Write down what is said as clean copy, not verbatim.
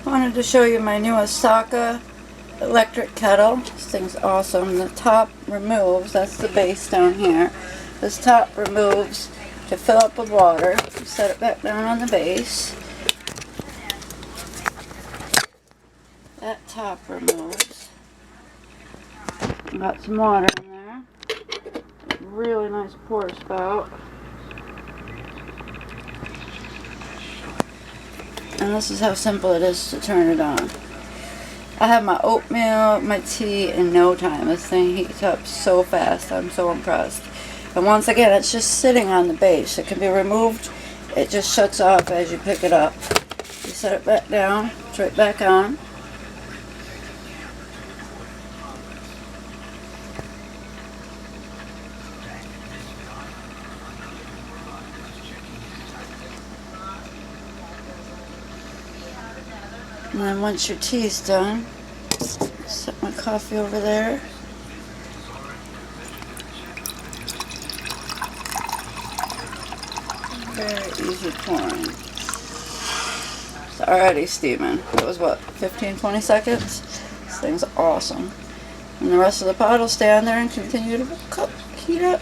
Wanted to show you my new Osaka electric kettle. This thing's awesome. The top removes, that's the base down here. This top removes to fill up with water. You set it back down on the base. That top removes. Got some water in there. Really nice pour spout. And this is how simple it is to turn it on. I have my oatmeal, my tea in no time. This thing heats up so fast. I'm so impressed. And once again, it's just sitting on the base. It can be removed. It just shuts off as you pick it up. You set it back down. It's right back on. And then once your tea's done, set my coffee over there. Very easy pouring. It's already steaming. It was what, 15-20 seconds? This thing's awesome. And the rest of the pot will stay on there and continue to cook, heat up.